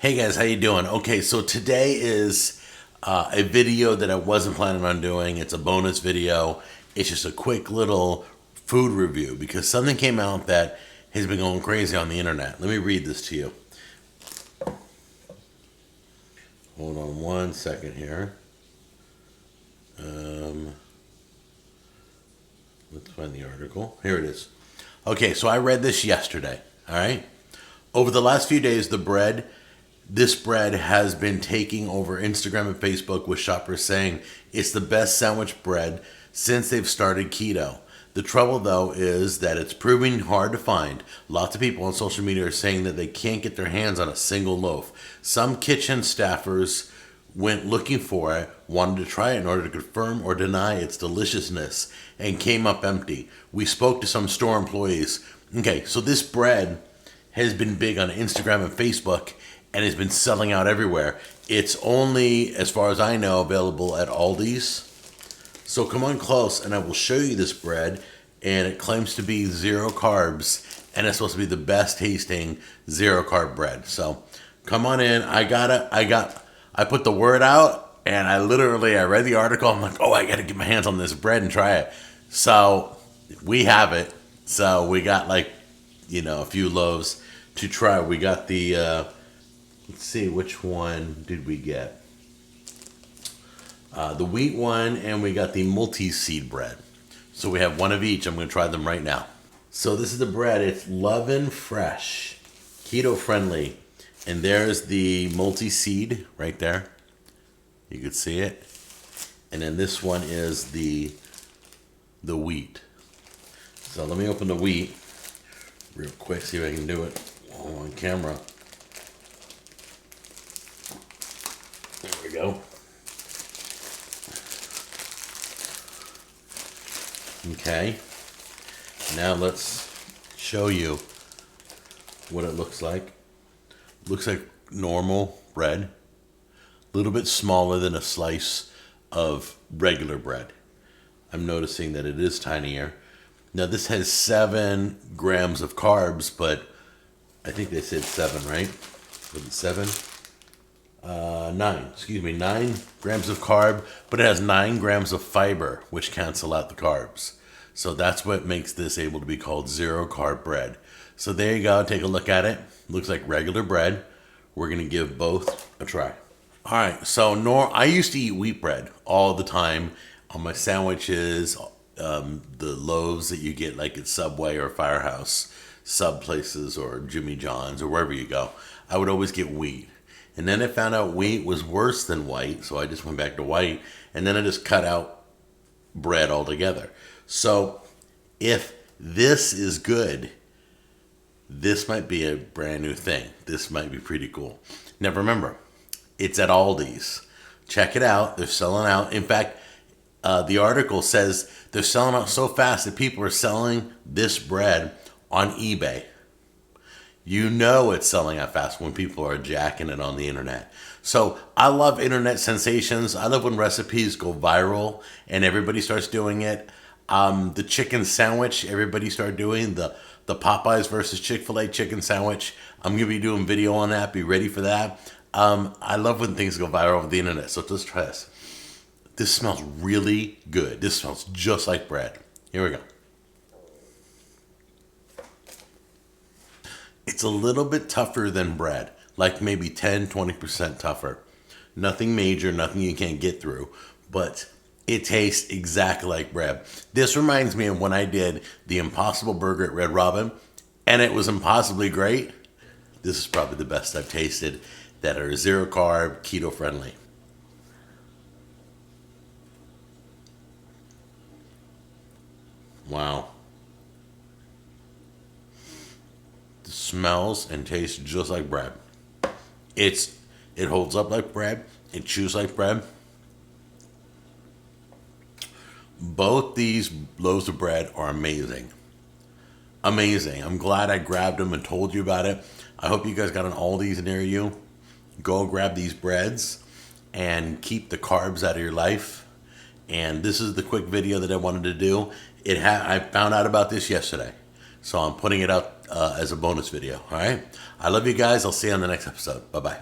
Hey guys, how you doing? Okay, so today is a video that I wasn't planning on doing. It's a bonus video. It's just a quick little food review because something came out that has been going crazy on the internet. Let me read this to you. Hold on one second here. Let's find the article. Here it is. Okay, so I read this yesterday. All right. Over the last few days, this bread has been taking over Instagram and Facebook with shoppers saying it's the best sandwich bread since they've started keto. The trouble, though, is that it's proving hard to find. Lots of people on social media are saying that they can't get their hands on a single loaf. Some kitchen staffers went looking for it, wanted to try it in order to confirm or deny its deliciousness, and came up empty. We spoke to some store employees. Okay, so this bread has been big on Instagram and Facebook and has been selling out everywhere. It's only, as far as I know, available at Aldi's. So come on close and I will show you this bread. And it claims to be zero carbs and it's supposed to be the best tasting zero carb bread. So come on in. I put the word out and I read the article. I'm like, oh, I got to get my hands on this bread and try it. So we have it. So we got a few loaves to try. We got the, let's see, which one did we get? The wheat one, and we got the multi-seed bread. So we have one of each. I'm going to try them right now. So this is the bread. It's Lovin' Fresh, keto friendly. And there's the multi-seed right there. You can see it. And then this one is the wheat. So let me open the wheat real quick, see if I can do it on camera. There we go. Okay. Now let's show you what it looks like. Looks like normal bread. A little bit smaller than a slice of regular bread. I'm noticing that it is tinier. Now this has 7 grams of carbs, but I think they said 7, right? Was it 7? 9, 9 grams of carb, but it has 9 grams of fiber, which cancel out the carbs. So that's what makes this able to be called zero carb bread. So there you go. Take a look at it. Looks like regular bread. We're going to give both a try. All right. So I used to eat wheat bread all the time on my sandwiches, the loaves that you get like at Subway or Firehouse, sub places or Jimmy John's or wherever you go. I would always get wheat. And then I found out wheat was worse than white, so I just went back to white. And then I just cut out bread altogether. So if this is good, this might be a brand new thing. This might be pretty cool. Now remember, it's at Aldi's. Check it out. They're selling out. In fact, the article says they're selling out so fast that people are selling this bread on eBay. You know it's selling out fast when people are jacking it on the internet. So I love internet sensations. I love when recipes go viral and everybody starts doing it. The chicken sandwich, everybody started doing the Popeyes versus Chick-fil-A chicken sandwich. I'm going to be doing video on that. Be ready for that. I love when things go viral over the internet. So let's try this. This smells really good. This smells just like bread. Here we go. It's a little bit tougher than bread, like maybe 10-20% tougher. Nothing major, nothing you can't get through, but it tastes exactly like bread. This reminds me of when I did the Impossible Burger at Red Robin, and it was impossibly great. This is probably the best I've tasted that are zero carb, keto friendly. Wow. Smells and tastes just like bread. It holds up like bread. It chews like bread. Both these loaves of bread are amazing. Amazing. I'm glad I grabbed them and told you about it. I hope you guys got an Aldi's near you. Go grab these breads and keep the carbs out of your life. And this is the quick video that I wanted to do. I found out about this yesterday. So I'm putting it up as a bonus video. All right. I love you guys. I'll see you on the next episode. Bye-bye.